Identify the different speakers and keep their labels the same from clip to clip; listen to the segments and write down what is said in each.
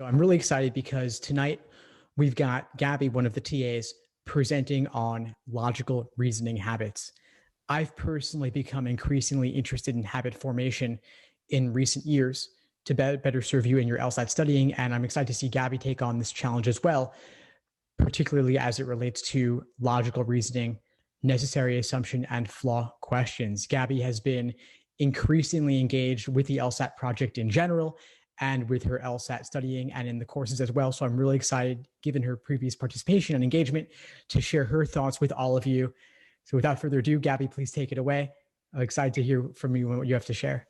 Speaker 1: So I'm really excited because tonight we've got Gabby, one of the TAs, presenting on logical reasoning habits. I've personally become increasingly interested in habit formation in recent years to better serve you in your LSAT studying. And I'm excited to see Gabby take on this challenge as well, particularly as it relates to logical reasoning, necessary assumption, and flaw questions. Gabby has been increasingly engaged with the LSAT project in general and with her LSAT studying and in the courses as well. So I'm really excited, given her previous participation and engagement, to share her thoughts with all of you. So without further ado, Gabby, please take it away. I'm excited to hear from you and what you have to share.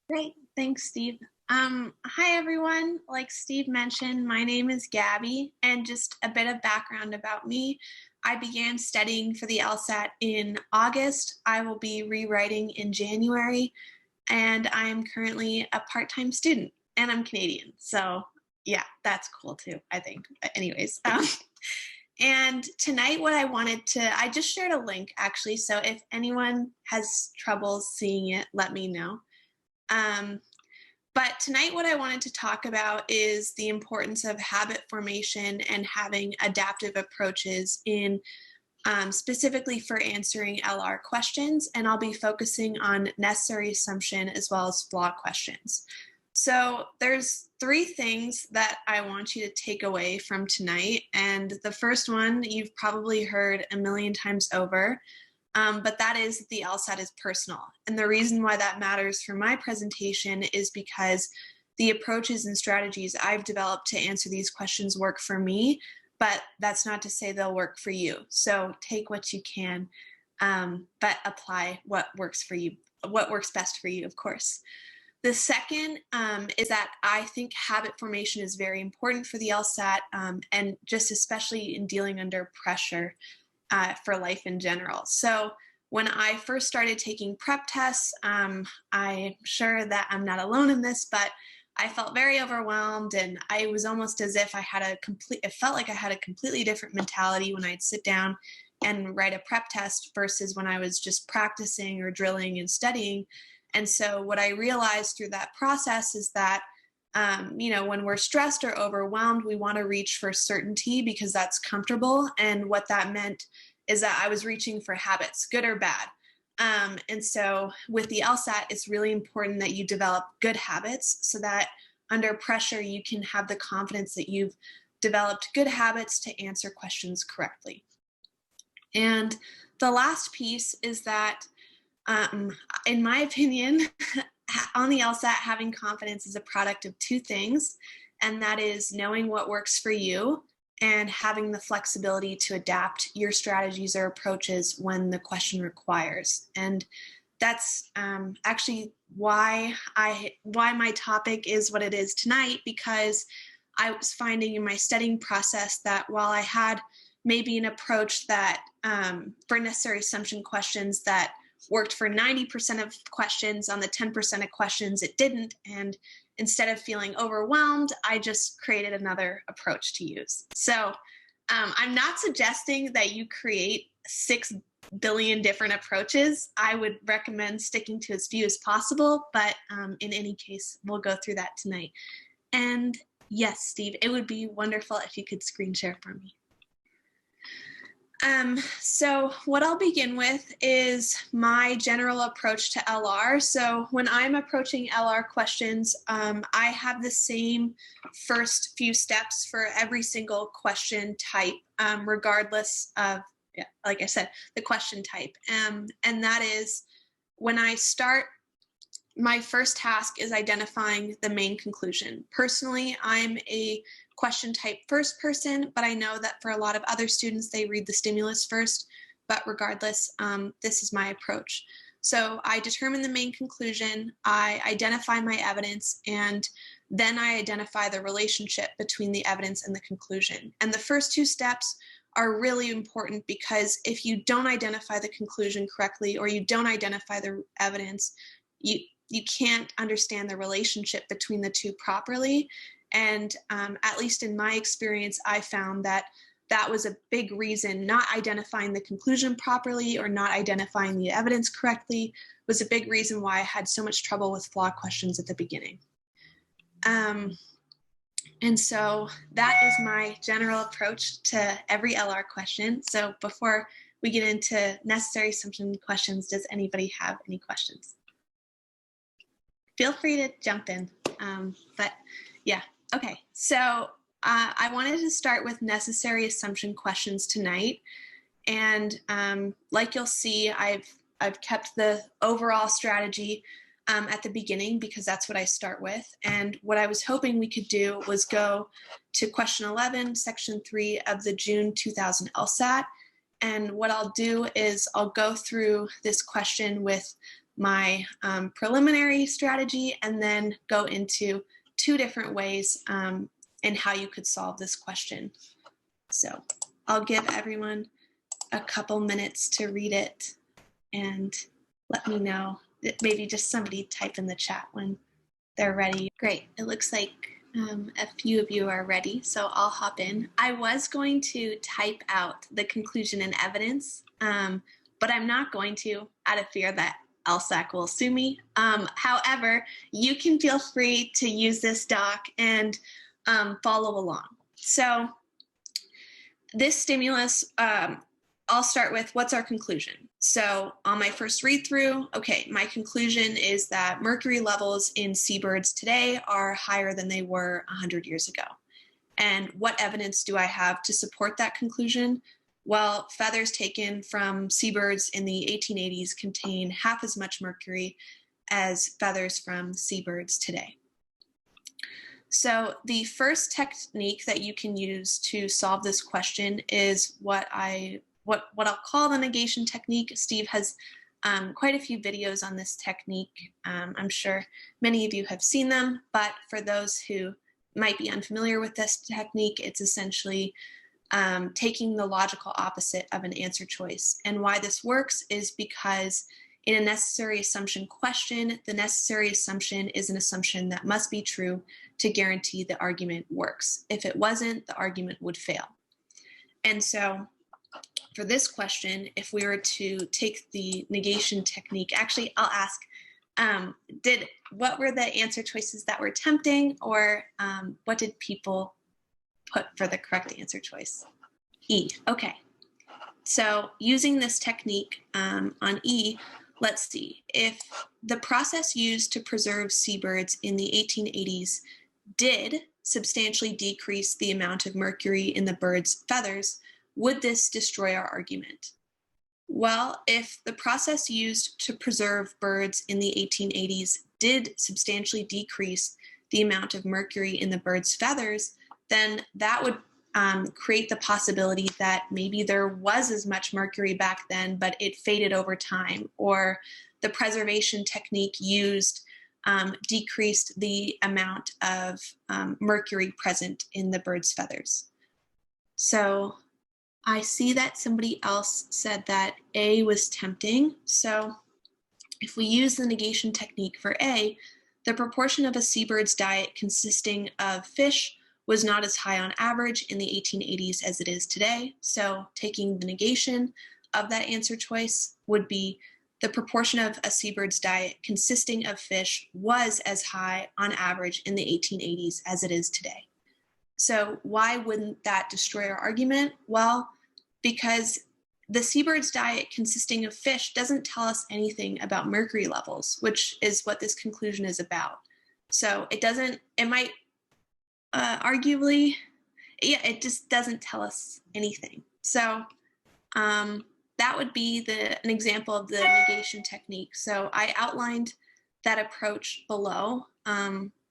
Speaker 2: Great. Thanks, Steve. Hi, everyone. Like Steve mentioned, my name is Gabby, and just a bit of background about me. I began studying for the LSAT in August. I will be rewriting in January, and I am currently a part-time student, and I'm Canadian. So yeah, that's cool too, I think. Anyways, and tonight I just shared a link actually, so if anyone has trouble seeing it, let me know. But tonight what I wanted to talk about is the importance of habit formation and having adaptive approaches in specifically for answering LR questions, and I'll be focusing on necessary assumption as well as flaw questions. So there's 3 things that I want you to take away from tonight, and the first one you've probably heard a million times over, but that is that the LSAT is personal. And the reason why that matters for my presentation is because the approaches and strategies I've developed to answer these questions work for me, but that's not to say they'll work for you. So take what you can, but apply what works for you, what works best for you, of course. The second is that I think habit formation is very important for the LSAT, and just especially in dealing under pressure for life in general. So when I first started taking prep tests, I'm sure that I'm not alone in this, but I felt very overwhelmed, and I was almost as if it felt like I had a completely different mentality when I'd sit down and write a prep test versus when I was just practicing or drilling and studying. And so what I realized through that process is that when we're stressed or overwhelmed, we want to reach for certainty because that's comfortable. And what that meant is that I was reaching for habits, good or bad. And so with the LSAT, it's really important that you develop good habits so that under pressure, you can have the confidence that you've developed good habits to answer questions correctly. And the last piece is that, in my opinion, on the LSAT, having confidence is a product of 2 things, and that is knowing what works for you and having the flexibility to adapt your strategies or approaches when the question requires. And that's actually why my topic is what it is tonight, because I was finding in my studying process that while I had maybe an approach that for necessary assumption questions that worked for 90% of questions, on the 10% of questions it didn't, and instead of feeling overwhelmed, I just created another approach to use. So I'm not suggesting that you create 6 billion different approaches. I would recommend sticking to as few as possible, but in any case, we'll go through that tonight. And yes, Steve, it would be wonderful if you could screen share for me. So what I'll begin with is my general approach to LR. So when I'm approaching LR questions, I have the same first few steps for every single question type, regardless of, like I said, the question type. And that is when I start, my first task is identifying the main conclusion. Personally, I'm a question type first person, but I know that for a lot of other students, they read the stimulus first, but regardless, this is my approach. So I determine the main conclusion, I identify my evidence, and then I identify the relationship between the evidence and the conclusion. And the first 2 steps are really important because if you don't identify the conclusion correctly or you don't identify the evidence, you can't understand the relationship between the 2 properly. And at least in my experience, I found that that was a big reason. Not identifying the conclusion properly or not identifying the evidence correctly was a big reason why I had so much trouble with flaw questions at the beginning. And so that is my general approach to every LR question. So before we get into necessary assumption questions, does anybody have any questions? Feel free to jump in. But yeah, okay. So I wanted to start with necessary assumption questions tonight. And like you'll see, I've kept the overall strategy at the beginning because that's what I start with. And what I was hoping we could do was go to question 11, section 3 of the June 2000 LSAT. And what I'll do is I'll go through this question with my preliminary strategy and then go into 2 different ways and how you could solve this question. So I'll give everyone a couple minutes to read it and let me know. Maybe just somebody type in the chat when they're ready. Great. It looks like a few of you are ready, so I'll hop in. I was going to type out the conclusion and evidence, but I'm not going to out of fear that LSAC will sue me. However, you can feel free to use this doc and follow along. So this stimulus, I'll start with what's our conclusion. So on my first read through, okay, my conclusion is that mercury levels in seabirds today are higher than they were 100 years ago. And what evidence do I have to support that conclusion? Well, feathers taken from seabirds in the 1880s contain half as much mercury as feathers from seabirds today. So the first technique that you can use to solve this question is what I'll call the negation technique. Steve has quite a few videos on this technique. I'm sure many of you have seen them, but for those who might be unfamiliar with this technique, it's essentially taking the logical opposite of an answer choice. And why this works is because in a necessary assumption question, the necessary assumption is an assumption that must be true to guarantee the argument works. If it wasn't, the argument would fail. And so for this question, if we were to take the negation technique, actually, I'll ask, what were the answer choices that were tempting, or what did people put for the correct answer choice? E, okay. So using this technique on E, let's see, if the process used to preserve seabirds in the 1880s did substantially decrease the amount of mercury in the bird's feathers, would this destroy our argument? Well, if the process used to preserve birds in the 1880s did substantially decrease the amount of mercury in the bird's feathers, then that would create the possibility that maybe there was as much mercury back then, but it faded over time, or the preservation technique used decreased the amount of mercury present in the bird's feathers. So I see that somebody else said that A was tempting. So if we use the negation technique for A, the proportion of a seabird's diet consisting of fish was not as high on average in the 1880s as it is today. So taking the negation of that answer choice would be the proportion of a seabird's diet consisting of fish was as high on average in the 1880s as it is today. So why wouldn't that destroy our argument? Well, because the seabird's diet consisting of fish doesn't tell us anything about mercury levels, which is what this conclusion is about. So it might arguably, yeah, it just doesn't tell us anything. So that would be an example of the negation technique. So I outlined that approach below,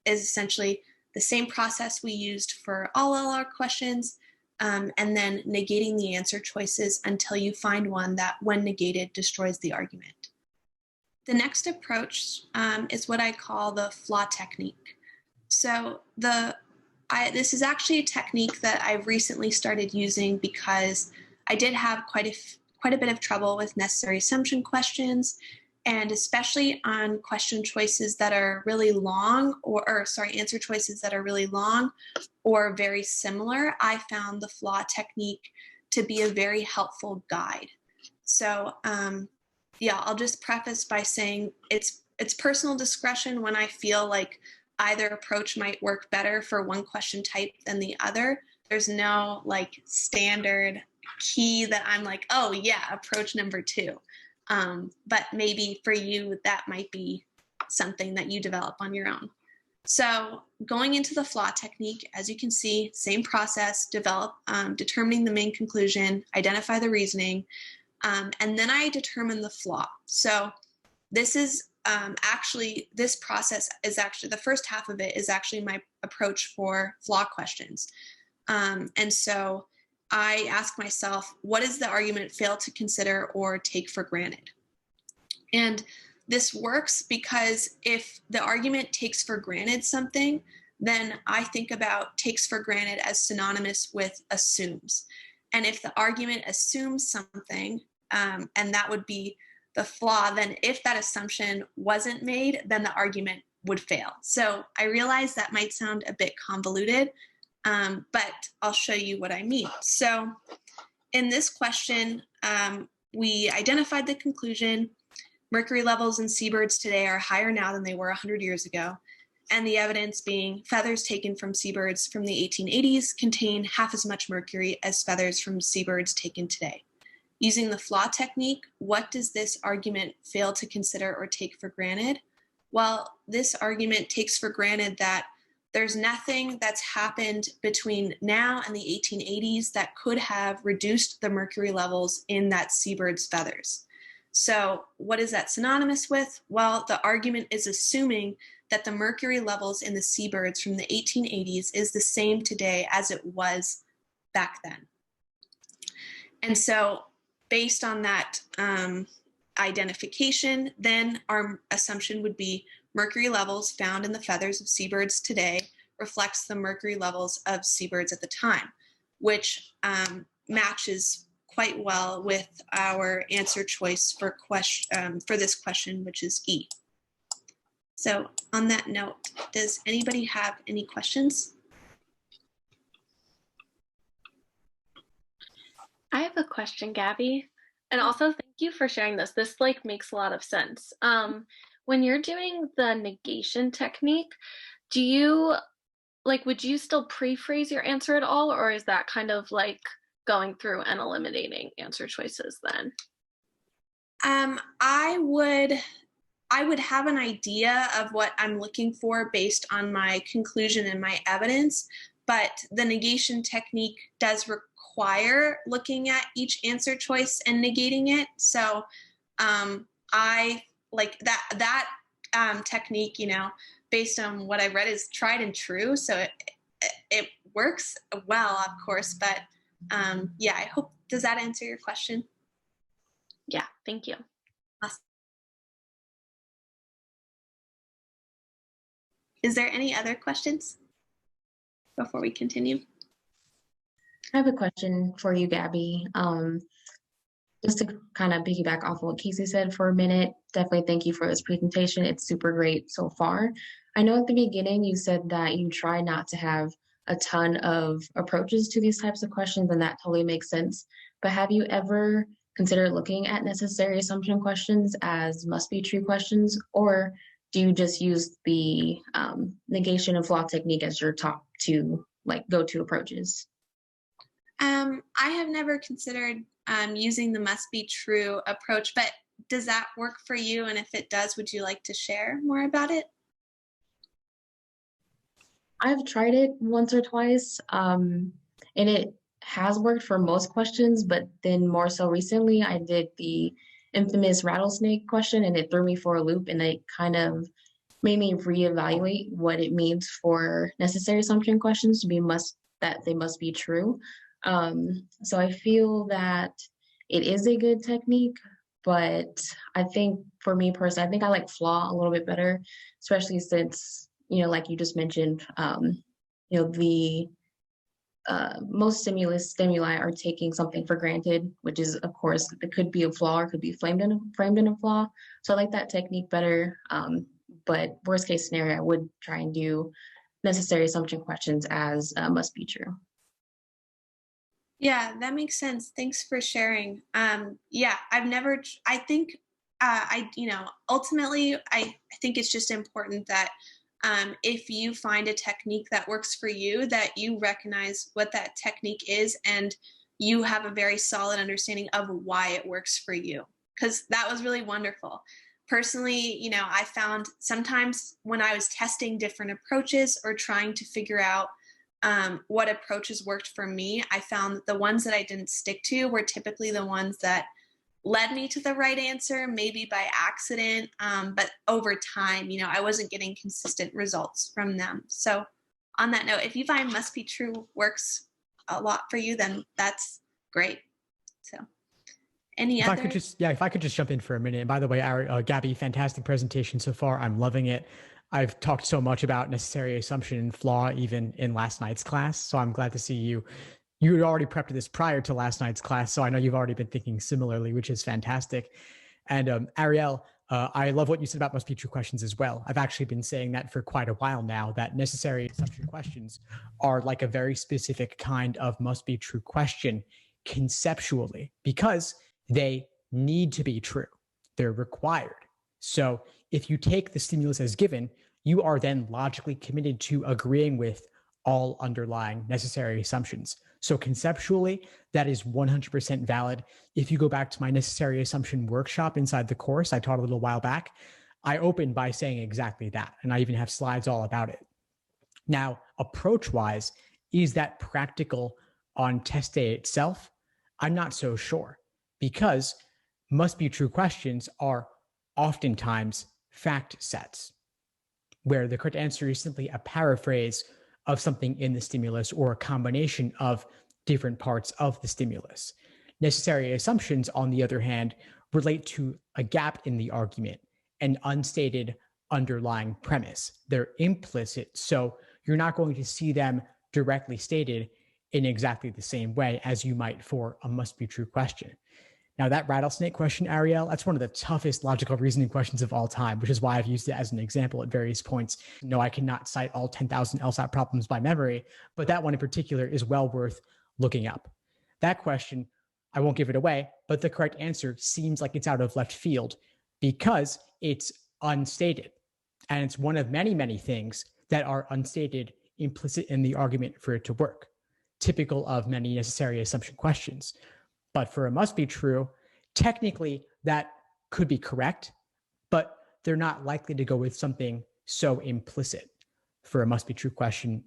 Speaker 2: is essentially the same process we used for all LR questions, and then negating the answer choices until you find one that, when negated, destroys the argument. The next approach is what I call the flaw technique. So this is actually a technique that I've recently started using because I did have quite a bit of trouble with necessary assumption questions, and especially on question choices that are really long, answer choices that are really long or very similar. I found the flaw technique to be a very helpful guide. So yeah, I'll just preface by saying it's personal discretion when I feel like either approach might work better for one question type than the other. There's no like standard key that I'm like, oh yeah, approach number 2. But maybe for you, that might be something that you develop on your own. So going into the flaw technique, as you can see, same process, determining the main conclusion, identify the reasoning, and then I determine the flaw. So this is this process is actually, the first half of it is actually my approach for flaw questions. And so I ask myself, what does the argument fail to consider or take for granted? And this works because if the argument takes for granted something, then I think about takes for granted as synonymous with assumes. And if the argument assumes something, and that would be the flaw, then if that assumption wasn't made, then the argument would fail. So I realize that might sound a bit convoluted, but I'll show you what I mean. So in this question, we identified the conclusion. Mercury levels in seabirds today are higher now than they were 100 years ago. And the evidence being feathers taken from seabirds from the 1880s contain half as much mercury as feathers from seabirds taken today. Using the flaw technique, what does this argument fail to consider or take for granted? Well, this argument takes for granted that there's nothing that's happened between now and the 1880s that could have reduced the mercury levels in that seabird's feathers. So what is that synonymous with? Well, the argument is assuming that the mercury levels in the seabirds from the 1880s is the same today as it was back then. And so based on that identification, then our assumption would be mercury levels found in the feathers of seabirds today reflects the mercury levels of seabirds at the time, which matches quite well with our answer choice for this question, which is E. So on that note, does anybody have any questions?
Speaker 3: I have a question, Gabby. And also thank you for sharing this. This like makes a lot of sense. When you're doing the negation technique, do you would you still pre-phrase your answer at all, or is that kind of like going through and eliminating answer choices then?
Speaker 2: I would have an idea of what I'm looking for based on my conclusion and my evidence, but the negation technique does require looking at each answer choice and negating it. So I like that technique, based on what I read, is tried and true. So it works well, of course, but yeah, I hope, does that answer your question?
Speaker 3: Yeah, thank you.
Speaker 2: Awesome. Is there any other questions before we continue?
Speaker 4: I have a question for you, Gabby. Just to kind of piggyback off of what Casey said for a minute, definitely thank you for this presentation. It's super great so far. I know at the beginning you said that you try not to have a ton of approaches to these types of questions, and that totally makes sense. But have you ever considered looking at necessary assumption questions as must-be true questions, or do you just use the negation and flaw technique as your top two go-to approaches?
Speaker 2: I have never considered using the must-be true approach, but does that work for you? And if it does, would you like to share more about it?
Speaker 4: I've tried it once or twice, and it has worked for most questions, but then more so recently, I did the infamous rattlesnake question, and it threw me for a loop, and it kind of made me reevaluate what it means for necessary assumption questions to be that they must be true. So I feel that it is a good technique, but I think for me personally, I think I like flaw a little bit better, especially since, like you just mentioned, the most stimuli are taking something for granted, which is, of course, it could be a flaw or could be framed in a flaw. So I like that technique better. But worst case scenario, I would try and do necessary assumption questions as must be true.
Speaker 2: Yeah, that makes sense. Thanks for sharing. Yeah, ultimately, I think it's just important that If you find a technique that works for you, that you recognize what that technique is and you have a very solid understanding of why it works for you. Because that was really wonderful. Personally, I found sometimes when I was testing different approaches or trying to figure out what approaches worked for me, I found that the ones that I didn't stick to were typically the ones that led me to the right answer, maybe by accident, but over time, I wasn't getting consistent results from them. So on that note, if you find must be true works a lot for you, then that's great. So
Speaker 1: if I could just jump in for a minute. And by the way, Gabby, fantastic presentation so far. I'm loving it. I've talked so much about necessary assumption and flaw even in last night's class. So I'm glad to see you had already prepped this prior to last night's class. So I know you've already been thinking similarly, which is fantastic. And Ariel, I love what you said about must be true questions as well. I've actually been saying that for quite a while now, that necessary assumption questions are like a very specific kind of must be true question conceptually, because they need to be true. They're required. So if you take the stimulus as given, you are then logically committed to agreeing with all underlying necessary assumptions. So conceptually, that is 100% valid. If you go back to my necessary assumption workshop inside the course I taught a little while back, I opened by saying exactly that. And I even have slides all about it. Now, approach-wise, is that practical on test day itself? I'm not so sure, because must be true questions are oftentimes fact sets, where the correct answer is simply a paraphrase of something in the stimulus or a combination of different parts of the stimulus. Necessary assumptions, on the other hand, relate to a gap in the argument, an unstated underlying premise. They're implicit, so you're not going to see them directly stated in exactly the same way as you might for a must be true question. Now, that rattlesnake question, Ariel, that's one of the toughest logical reasoning questions of all time, which is why I've used it as an example at various points. No, I cannot cite all 10,000 LSAT problems by memory, but that one in particular is well worth looking up. That question, I won't give it away, but the correct answer seems like it's out of left field because it's unstated. And it's one of many, many things that are unstated, implicit in the argument for it to work, typical of many necessary assumption questions. But for a must be true, technically that could be correct, but they're not likely to go with something so implicit for a must be true question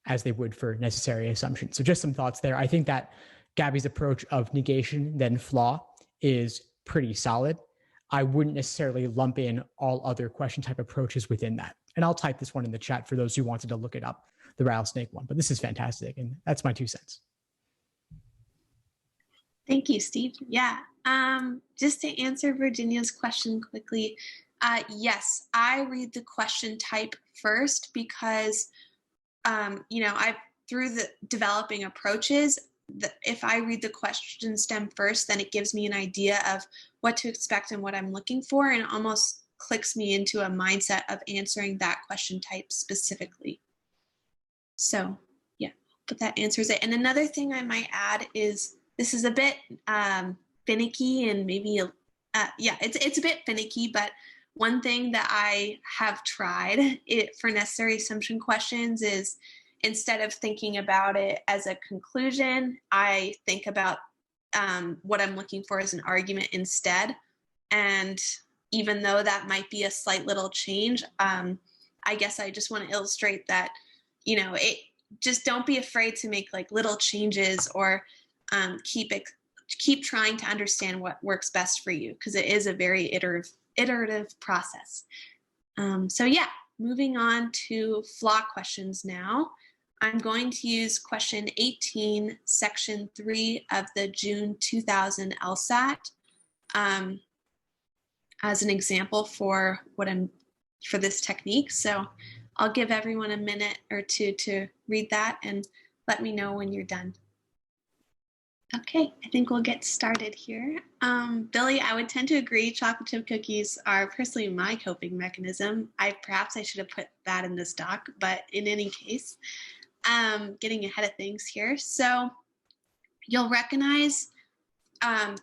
Speaker 1: as they would for necessary assumptions. So just some thoughts there. I think that Gabby's approach of negation then flaw is pretty solid. I wouldn't necessarily lump in all other question type approaches within that. And I'll type this one in the chat for those who wanted to look it up, the rattlesnake one. But this is fantastic, and that's my 2 cents.
Speaker 2: Thank you, Steve. Yeah, just to answer Virginia's question quickly, yes, I read the question type first because, through the developing approaches, if I read the question stem first, then it gives me an idea of what to expect and what I'm looking for, and it almost clicks me into a mindset of answering that question type specifically. So yeah, but that answers it. And another thing I might add is, this is a bit finicky and maybe, it's a bit finicky, but one thing that I have tried for necessary assumption questions is, instead of thinking about it as a conclusion, I think about what I'm looking for as an argument instead. And even though that might be a slight little change, I guess I just want to illustrate that, just don't be afraid to make like little changes or keep trying to understand what works best for you, because it is a very iterative process. So yeah, moving on to flaw questions now. I'm going to use question 18, section 3 of the June 2000 LSAT as an example for this technique. So I'll give everyone a minute or two to read that and let me know when you're done. Okay, I think we'll get started here. Billy, I would tend to agree chocolate chip cookies are personally my coping mechanism. Perhaps I should have put that in this doc, but in any case, getting ahead of things here. So you'll recognize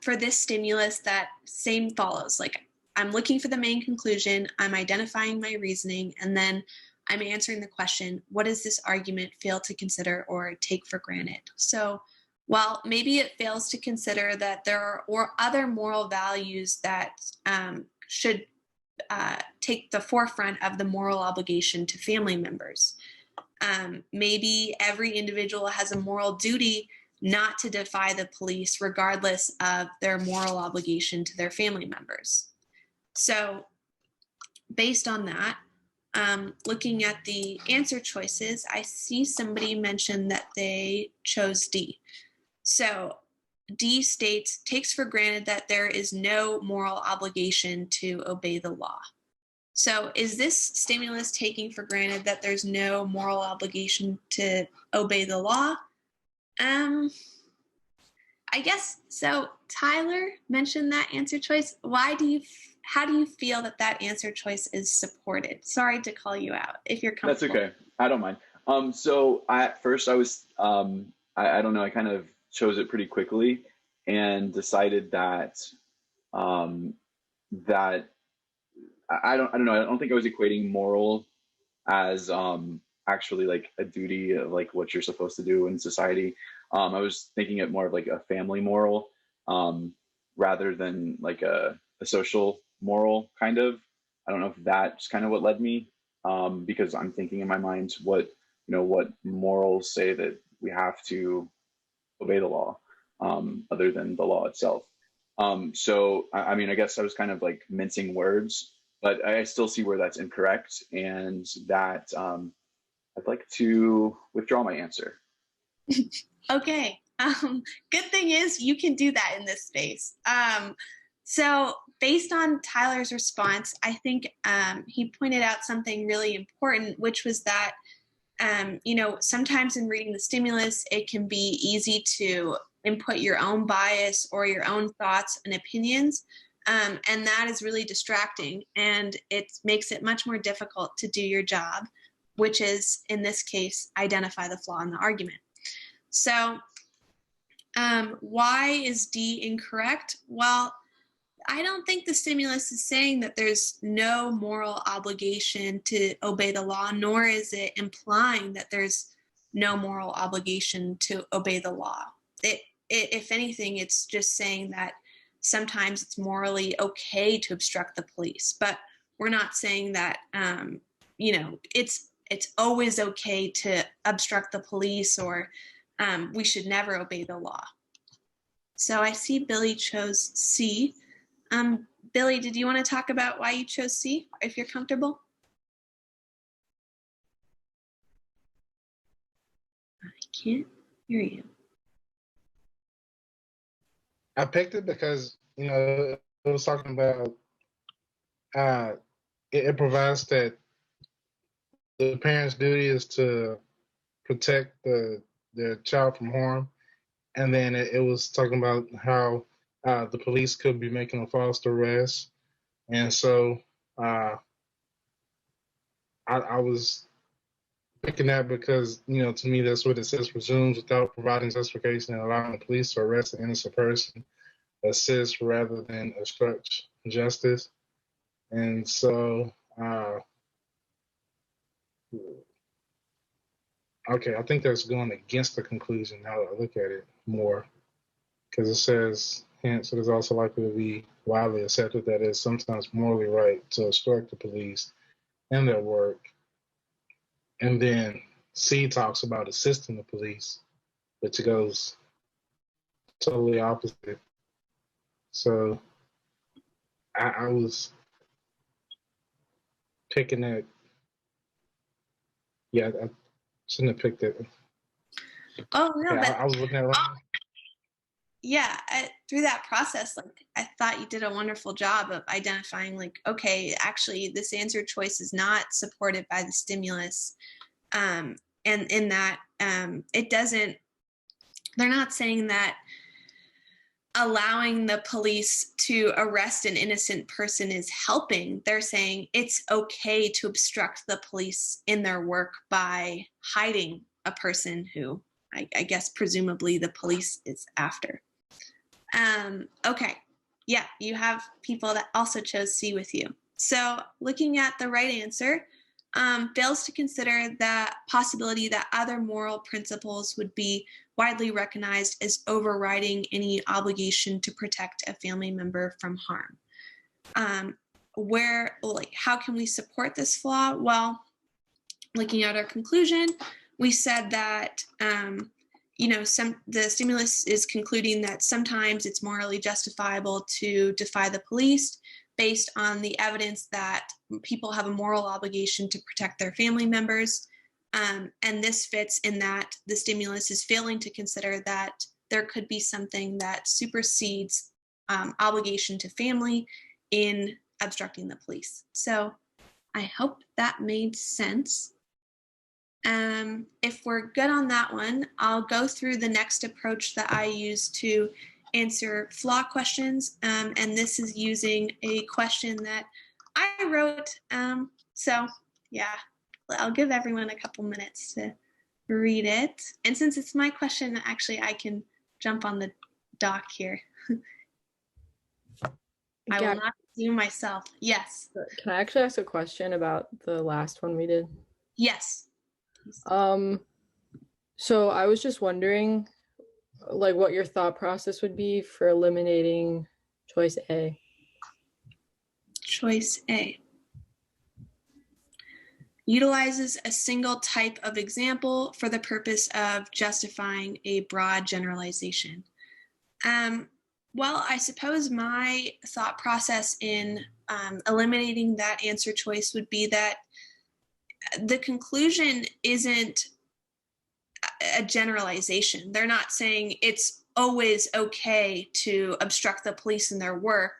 Speaker 2: for this stimulus that same follows. Like, I'm looking for the main conclusion, I'm identifying my reasoning, and then I'm answering the question, what does this argument fail to consider or take for granted? So while maybe it fails to consider that there are or other moral values that should take the forefront of the moral obligation to family members. Maybe every individual has a moral duty not to defy the police regardless of their moral obligation to their family members. So based on that, looking at the answer choices, I see somebody mention that they chose D. So D states, takes for granted that there is no moral obligation to obey the law. So is this stimulus taking for granted that there's no moral obligation to obey the law? I guess so. Tyler mentioned that answer choice. How do you feel that that answer choice is supported? Sorry to call you out if you're comfortable.
Speaker 5: That's okay. I don't mind. So at first I was, I don't know, I kind of chose it pretty quickly and decided that, that I don't know. I don't think I was equating moral as actually like a duty of like what you're supposed to do in society. I was thinking it more of like a family moral rather than like a social moral kind of. I don't know if that's kind of what led me because I'm thinking in my mind what morals say that we have to obey the law other than the law itself. So I mean, I guess I was kind of like mincing words, but I still see where that's incorrect, and that I'd like to withdraw my answer.
Speaker 2: Okay. Good thing is you can do that in this space. So based on Tyler's response, I think he pointed out something really important, which was that, sometimes in reading the stimulus, it can be easy to input your own bias or your own thoughts and opinions. And that is really distracting, and it makes it much more difficult to do your job, which is, in this case, identify the flaw in the argument. So why is D incorrect? Well, I don't think the stimulus is saying that there's no moral obligation to obey the law, nor is it implying that there's no moral obligation to obey the law. If anything, it's just saying that sometimes it's morally okay to obstruct the police, but we're not saying that, it's always okay to obstruct the police or we should never obey the law. So I see Billy chose C. Billy, did you want to talk about why you chose C, if you're comfortable? I can't hear you.
Speaker 6: I picked it because, it was talking about it provides that the parent's duty is to protect their child from harm. And then it was talking about how the police could be making a false arrest. And so I was picking that because, to me, that's what it says, presumes without providing justification and allowing the police to arrest an innocent person, assist rather than obstruct justice. And so, okay, I think that's going against the conclusion now that I look at it more, because it says, hence, it is also likely to be widely accepted that it is sometimes morally right to obstruct the police in their work. And then C talks about assisting the police, which goes totally opposite. So I was picking that. Yeah, I shouldn't have picked it.
Speaker 2: Oh, no,
Speaker 6: yeah, I was looking at it.
Speaker 2: Yeah, through that process, I thought you did a wonderful job of identifying, okay, actually, this answer choice is not supported by the stimulus, and in that it doesn't. They're not saying that allowing the police to arrest an innocent person is helping. They're saying it's okay to obstruct the police in their work by hiding a person who I guess presumably the police is after. Okay, yeah, you have people that also chose C with you. So looking at the right answer, fails to consider the possibility that other moral principles would be widely recognized as overriding any obligation to protect a family member from harm. How can we support this flaw? Well, looking at our conclusion, we said that the stimulus is concluding that sometimes it's morally justifiable to defy the police based on the evidence that people have a moral obligation to protect their family members. And this fits in that the stimulus is failing to consider that there could be something that supersedes obligation to family in obstructing the police. So I hope that made sense. If we're good on that one, I'll go through the next approach that I use to answer flaw questions. And this is using a question that I wrote. So yeah, I'll give everyone a couple minutes to read it. And since it's my question, actually, I can jump on the doc here. I will not do myself. Yes.
Speaker 7: Can I actually ask a question about the last one we did?
Speaker 2: Yes.
Speaker 7: So I was just wondering, like, what your thought process would be for eliminating choice A.
Speaker 2: Choice A utilizes a single type of example for the purpose of justifying a broad generalization. Well, I suppose my thought process in eliminating that answer choice would be that the conclusion isn't a generalization. They're not saying it's always okay to obstruct the police in their work.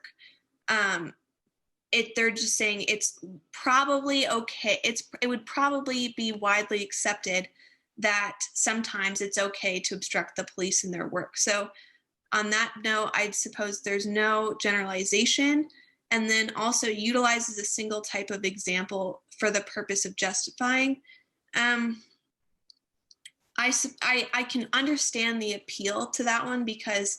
Speaker 2: They're just saying it's probably okay. It would probably be widely accepted that sometimes it's okay to obstruct the police in their work. So on that note, I'd suppose there's no generalization, and then also utilizes a single type of example for the purpose of justifying. I can understand the appeal to that one, because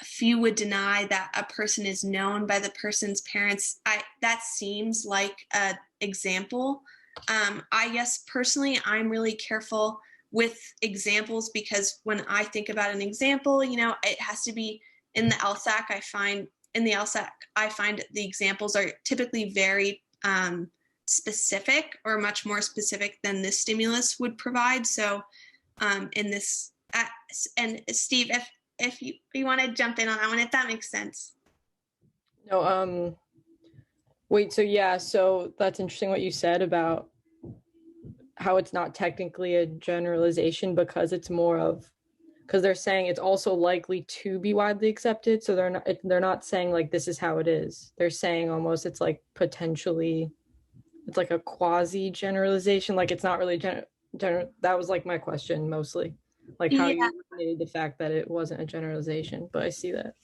Speaker 2: few would deny that a person is known by the person's parents. That seems like an example. I guess personally, I'm really careful with examples, because when I think about an example, it has to be in the LSAT. I find the examples are typically very specific, or much more specific than this stimulus would provide. So in this, and Steve, if you want to jump in on that one, if that makes sense.
Speaker 7: No, wait, so that's interesting what you said about how it's not technically a generalization, because they're saying it's also likely to be widely accepted. So they're not saying like this is how it is. They're saying almost it's like potentially, it's like a quasi generalization. Like it's not really that was like my question mostly, like how you eliminated the fact that it wasn't a generalization. But I see that.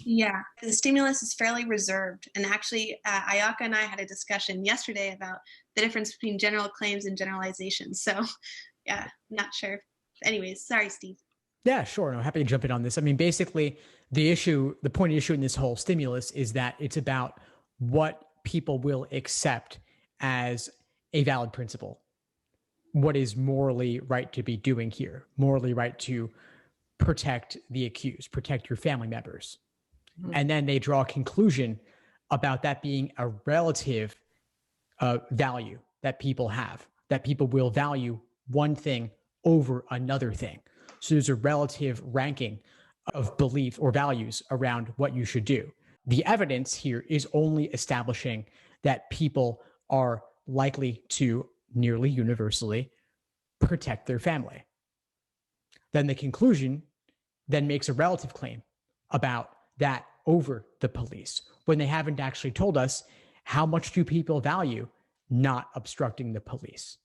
Speaker 2: Yeah, the stimulus is fairly reserved. And actually, Ayaka and I had a discussion yesterday about the difference between general claims and generalizations. So yeah, not sure. Anyways, sorry, Steve.
Speaker 1: Yeah, sure. No, happy to jump in on this. I mean, basically, the point of issue in this whole stimulus is that it's about what people will accept as a valid principle. What is morally right to be doing here? Morally right to protect the accused, protect your family members. Mm-hmm. And then they draw a conclusion about that being a relative value that people have, that people will value one thing over another thing. So there's a relative ranking of belief or values around what you should do. The evidence here is only establishing that people are likely to nearly universally protect their family. Then the conclusion then makes a relative claim about that over the police, when they haven't actually told us how much do people value not obstructing the police.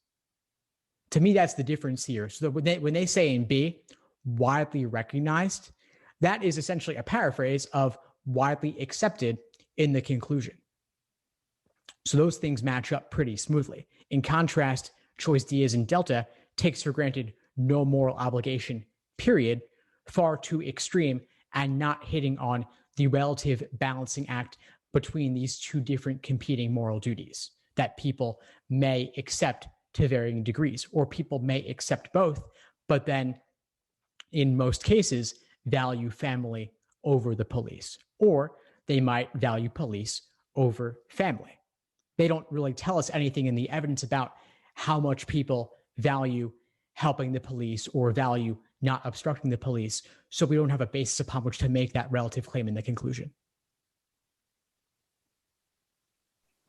Speaker 1: To me, that's the difference here. So that when they say in B, widely recognized, that is essentially a paraphrase of widely accepted in the conclusion. So those things match up pretty smoothly. In contrast, choice D as in Delta takes for granted no moral obligation, period, far too extreme and not hitting on the relative balancing act between these two different competing moral duties. that people may accept to varying degrees, or people may accept both, but then in most cases value family over the police, or they might value police over family. They don't really tell us anything in the evidence about how much people value helping the police or value not obstructing the police. So we don't have a basis upon which to make that relative claim in the conclusion.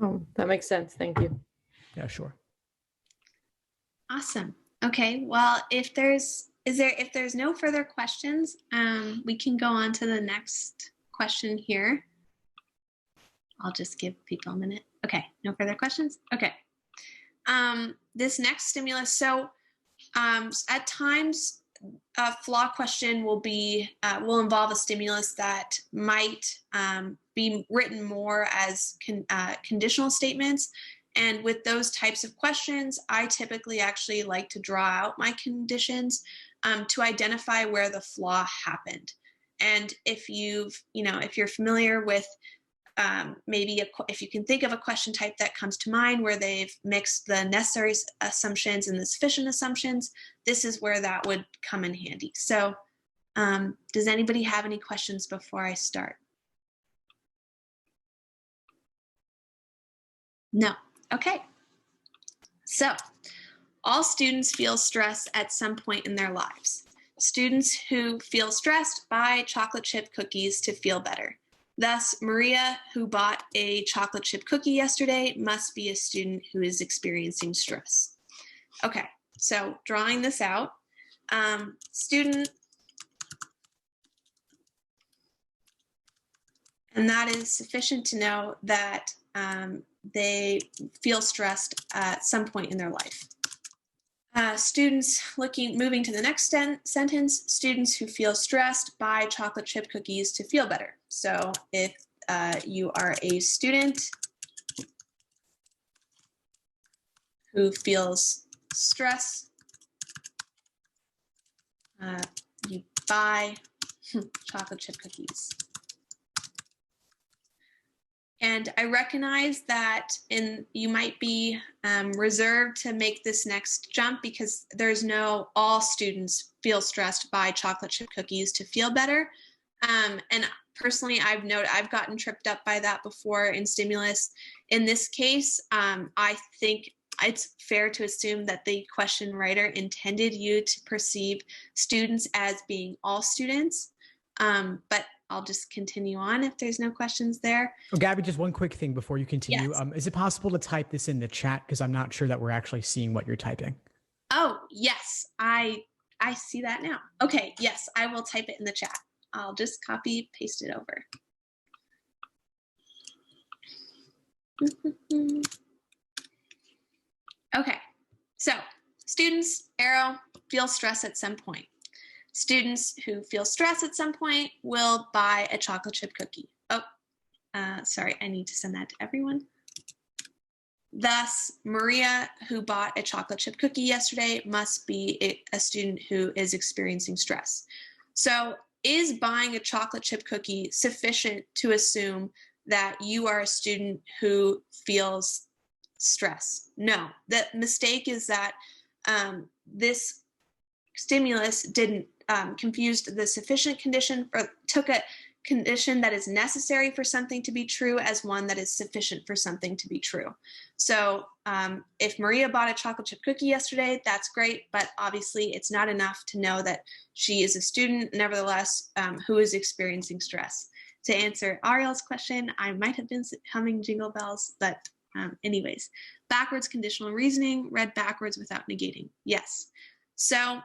Speaker 7: Oh, that makes sense. Thank you.
Speaker 1: Yeah, sure.
Speaker 2: Awesome. Okay. Well, if there's no further questions, we can go on to the next question here. I'll just give people a minute. Okay. No further questions. Okay. This next stimulus. So at times, a flaw question will involve a stimulus that might be written more as conditional statements. And with those types of questions, I typically actually like to draw out my conditions to identify where the flaw happened. And if you're familiar with if you can think of a question type that comes to mind where they've mixed the necessary assumptions and the sufficient assumptions, this is where that would come in handy. So does anybody have any questions before I start? No. Okay. So all students feel stress at some point in their lives. Students who feel stressed buy chocolate chip cookies to feel better. Thus, Maria, who bought a chocolate chip cookie yesterday, must be a student who is experiencing stress. Okay, so drawing this out, student, and that is sufficient to know that they feel stressed at some point in their life. Students moving to the next sentence, students who feel stressed buy chocolate chip cookies to feel better. So if you are a student who feels stress, you buy chocolate chip cookies. And I recognize that you might be reserved to make this next jump because there's no all students feel stressed by chocolate chip cookies to feel better. And personally, I've gotten tripped up by that before in stimulus. In this case, I think it's fair to assume that the question writer intended you to perceive students as being all students, but I'll just continue on if there's no questions there.
Speaker 1: Oh, Gabby, just one quick thing before you continue.
Speaker 2: Yes.
Speaker 1: Is it possible to type this in the chat? Because I'm not sure that we're actually seeing what you're typing. Oh,
Speaker 2: yes. I see that now. Okay, yes, I will type it in the chat. I'll just copy, paste it over. Okay, so students, arrow, feel stress at some point. Students who feel stress at some point will buy a chocolate chip cookie. Oh, sorry, I need to send that to everyone. Thus, Maria, who bought a chocolate chip cookie yesterday, must be a student who is experiencing stress. So is buying a chocolate chip cookie sufficient to assume that you are a student who feels stress? No, the mistake is that this stimulus didn't confused the sufficient condition, or took a condition that is necessary for something to be true as one that is sufficient for something to be true. So if Maria bought a chocolate chip cookie yesterday, that's great, but obviously it's not enough to know that she is a student, nevertheless, who is experiencing stress. To answer Ariel's question, I might have been humming Jingle Bells, but anyways, backwards conditional reasoning, read backwards without negating. Yes. So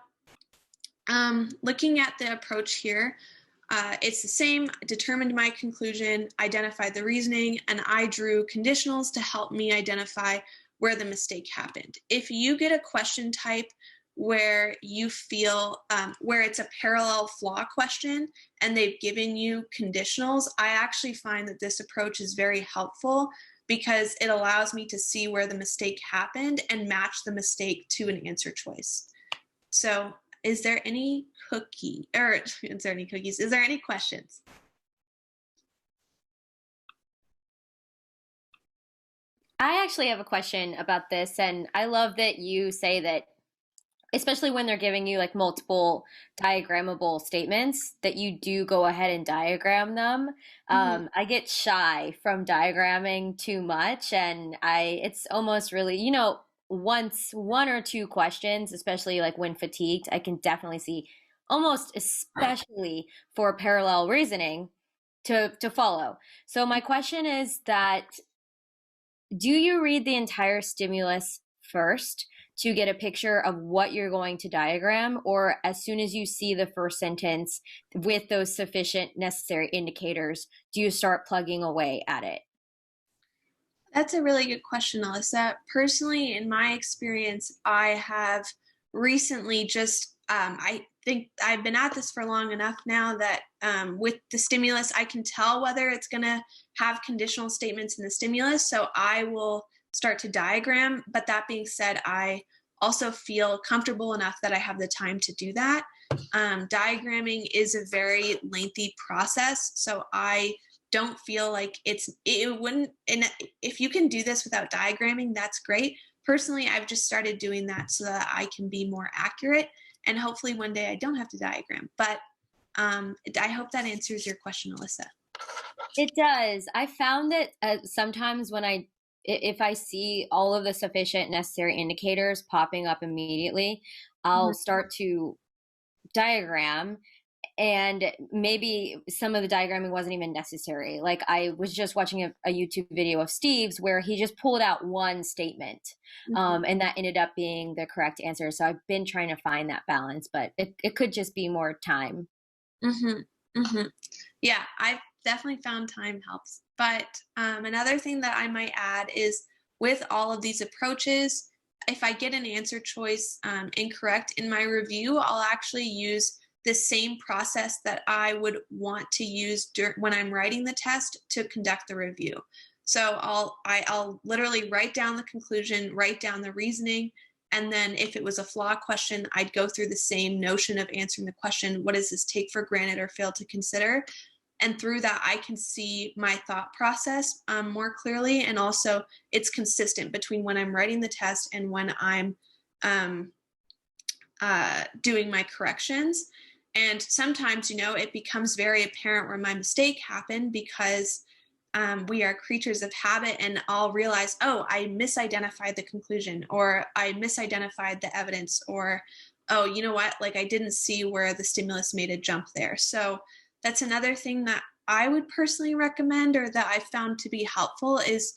Speaker 2: looking at the approach here, it's the same, determined my conclusion, identified the reasoning, and I drew conditionals to help me identify where the mistake happened. If you get a question type where you feel, where it's a parallel flaw question and they've given you conditionals, I actually find that this approach is very helpful because it allows me to see where the mistake happened and match the mistake to an answer choice. So is there any cookies? Is there any questions?
Speaker 8: I actually have a question about this, and I love that you say that, especially when they're giving you like multiple diagrammable statements, that you do go ahead and diagram them. I get shy from diagramming too much, and it's almost really, once one or two questions, especially like when fatigued, I can definitely see, almost especially for parallel reasoning, to follow. So my question is that, do you read the entire stimulus first to get a picture of what you're going to diagram, or as soon as you see the first sentence with those sufficient necessary indicators, do you start plugging away at it?
Speaker 2: That's a really good question, Alyssa. Personally, in my experience, I have recently just, I think I've been at this for long enough now that with the stimulus, I can tell whether it's going to have conditional statements in the stimulus. So I will start to diagram. But that being said, I also feel comfortable enough that I have the time to do that. Diagramming is a very lengthy process. So I don't feel like it wouldn't, and if you can do this without diagramming, that's great. Personally, I've just started doing that so that I can be more accurate, and hopefully one day I don't have to diagram. But I hope that answers your question, Alyssa.
Speaker 8: It does. I found that sometimes if I see all of the sufficient necessary indicators popping up immediately, I'll start to diagram, and maybe some of the diagramming wasn't even necessary. Like, I was just watching a YouTube video of Steve's where he just pulled out one statement, and that ended up being the correct answer. So I've been trying to find that balance, but it could just be more time.
Speaker 2: Yeah, I've definitely found time helps. But another thing that I might add is, with all of these approaches, if I get an answer choice incorrect in my review, I'll actually use the same process that I would want to use when I'm writing the test to conduct the review. So I'll literally write down the conclusion, write down the reasoning, and then if it was a flaw question, I'd go through the same notion of answering the question, what does this take for granted or fail to consider? And through that, I can see my thought process more clearly, and also it's consistent between when I'm writing the test and when I'm doing my corrections. And sometimes, it becomes very apparent where my mistake happened, because we are creatures of habit, and I'll realize, oh, I misidentified the conclusion, or I misidentified the evidence, or, oh, you know what, like I didn't see where the stimulus made a jump there. So that's another thing that I would personally recommend, or that I found to be helpful, is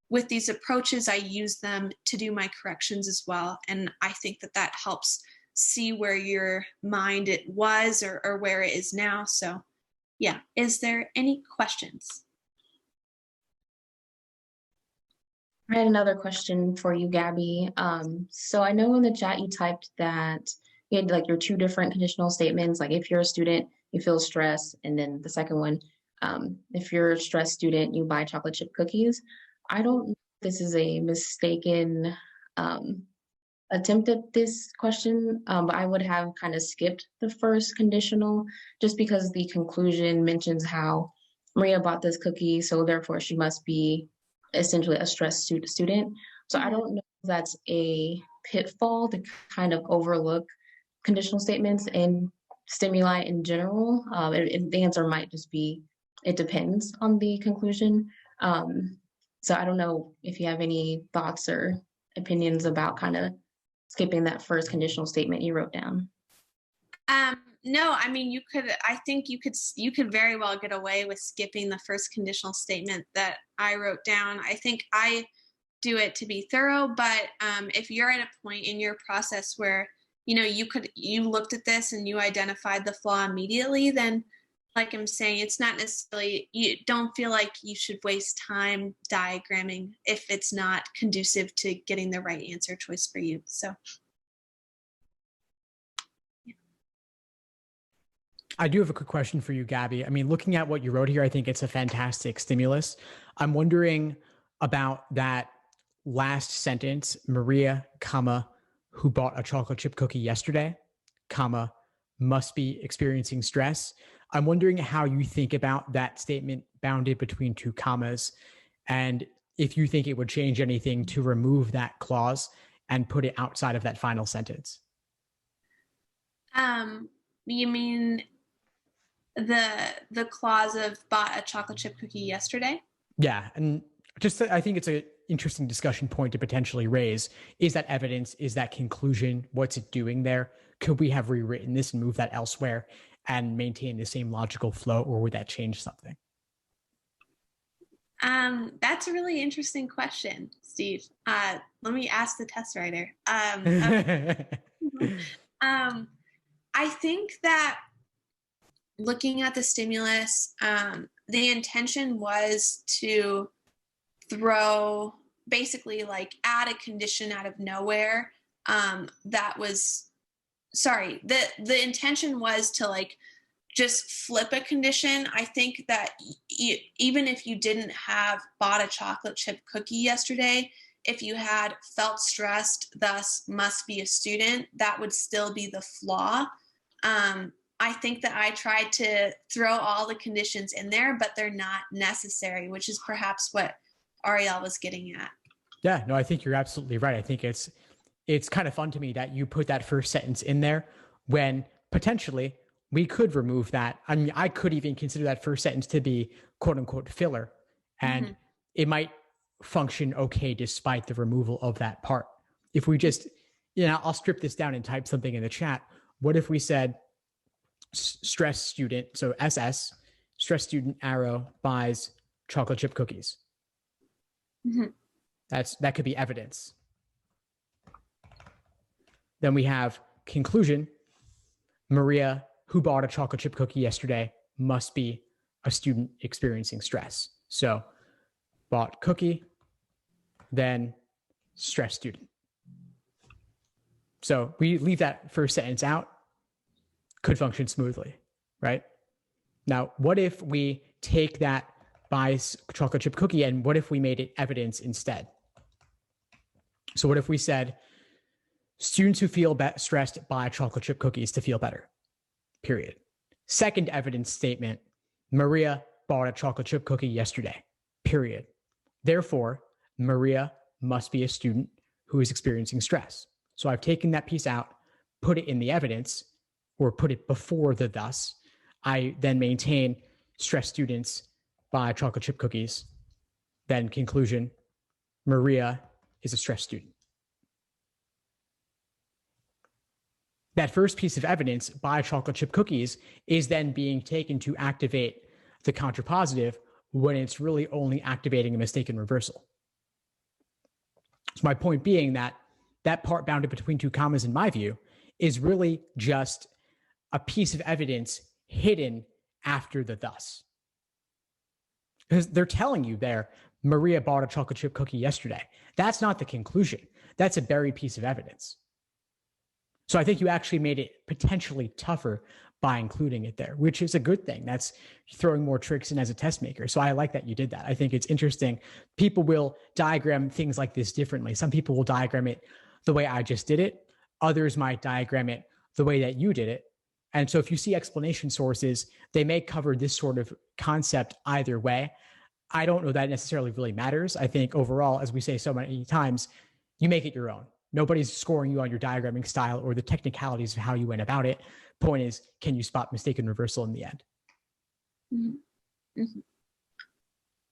Speaker 2: with these approaches, I use them to do my corrections as well. And I think that helps see where your mind it was, or where it is now. So yeah, is there any questions?
Speaker 4: I had another question for you, Gabby. So I know in the chat you typed that you had like your two different conditional statements, like if you're a student, you feel stress, and then the second one, if you're a stressed student, you buy chocolate chip cookies. I don't know if this is a mistaken attempt at this question, but I would have kind of skipped the first conditional, just because the conclusion mentions how Maria bought this cookie, so therefore she must be essentially a stressed student. So I don't know if that's a pitfall to kind of overlook conditional statements and stimuli in general. The answer might just be, it depends on the conclusion. So I don't know if you have any thoughts or opinions about kind of skipping that first conditional statement you wrote down.
Speaker 2: No, I mean, I think you could very well get away with skipping the first conditional statement that I wrote down. I think I do it to be thorough, but if you're at a point in your process where, you looked at this and you identified the flaw immediately, then like I'm saying, it's not necessarily, you don't feel like you should waste time diagramming if it's not conducive to getting the right answer choice for you. So.
Speaker 1: I do have a quick question for you, Gabby. I mean, looking at what you wrote here, I think it's a fantastic stimulus. I'm wondering about that last sentence, Maria, comma, who bought a chocolate chip cookie yesterday, comma, must be experiencing stress. I'm wondering how you think about that statement bounded between two commas, and if you think it would change anything to remove that clause and put it outside of that final sentence.
Speaker 2: You mean the clause of bought a chocolate chip cookie yesterday?
Speaker 1: Yeah, and just I think it's an interesting discussion point to potentially raise. Is that evidence? Is that conclusion? What's it doing there? Could we have rewritten this and moved that elsewhere and maintain the same logical flow, or would that change something?
Speaker 2: That's a really interesting question, Steve. Let me ask the test writer. I think that looking at the stimulus, the intention was to throw, basically like add a condition out of nowhere. The intention was to like just flip a condition. I think that even if you didn't have bought a chocolate chip cookie yesterday, if you had felt stressed, thus must be a student, that would still be the flaw. I think that I tried to throw all the conditions in there, but they're not necessary, which is perhaps what Ariel was getting at.
Speaker 1: Yeah, no, I think you're absolutely right. I think it's kind of fun to me that you put that first sentence in there when potentially we could remove that. I mean, I could even consider that first sentence to be quote unquote filler, and it might function okay despite the removal of that part. If we just, I'll strip this down and type something in the chat. What if we said stress student, so SS, stress student arrow buys chocolate chip cookies? That could be evidence. Then we have conclusion. Maria, who bought a chocolate chip cookie yesterday, must be a student experiencing stress. So bought cookie, then stress student. So we leave that first sentence out, could function smoothly, right? Now, what if we take that buys chocolate chip cookie and what if we made it evidence instead? So what if we said, students who feel stressed buy chocolate chip cookies to feel better, period. Second evidence statement, Maria bought a chocolate chip cookie yesterday, period. Therefore, Maria must be a student who is experiencing stress. So I've taken that piece out, put it in the evidence, or put it before the thus. I then maintain stress students buy chocolate chip cookies. Then conclusion, Maria is a stress student. That first piece of evidence, buy chocolate chip cookies, is then being taken to activate the contrapositive when it's really only activating a mistaken reversal. So my point being that part bounded between two commas, in my view, is really just a piece of evidence hidden after the thus. Because they're telling you there, Maria bought a chocolate chip cookie yesterday. That's not the conclusion. That's a buried piece of evidence. So I think you actually made it potentially tougher by including it there, which is a good thing. That's throwing more tricks in as a test maker. So I like that you did that. I think it's interesting. People will diagram things like this differently. Some people will diagram it the way I just did it. Others might diagram it the way that you did it. And so if you see explanation sources, they may cover this sort of concept either way. I don't know that necessarily really matters. I think overall, as we say so many times, you make it your own. Nobody's scoring you on your diagramming style or the technicalities of how you went about it. Point is, can you spot mistaken reversal in the end?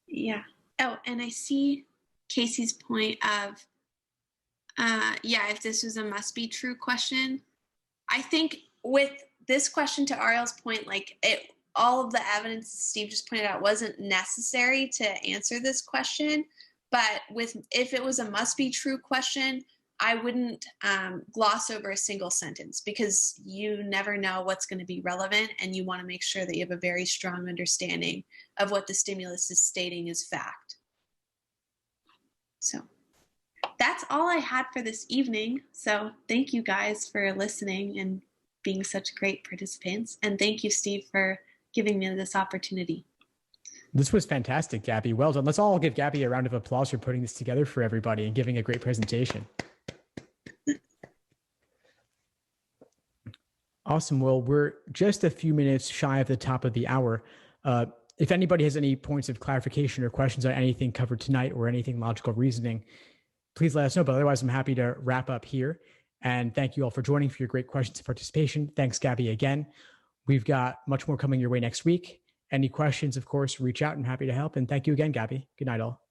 Speaker 2: Yeah. Oh, and I see Casey's point of, if this was a must be true question. I think with this question, to Ariel's point, all of the evidence Steve just pointed out wasn't necessary to answer this question. But if it was a must be true question, I wouldn't gloss over a single sentence, because you never know what's going to be relevant, and you want to make sure that you have a very strong understanding of what the stimulus is stating is fact. So that's all I had for this evening. So thank you guys for listening and being such great participants. And thank you, Steve, for giving me this opportunity.
Speaker 1: This was fantastic, Gabby. Well done. Let's all give Gabby a round of applause for putting this together for everybody and giving a great presentation. Awesome. Well, we're just a few minutes shy of the top of the hour. If anybody has any points of clarification or questions on anything covered tonight or anything logical reasoning, please let us know. But otherwise, I'm happy to wrap up here. And thank you all for joining, for your great questions and participation. Thanks, Gabby, again. We've got much more coming your way next week. Any questions, of course, reach out. I'm happy to help. And thank you again, Gabby. Good night, all.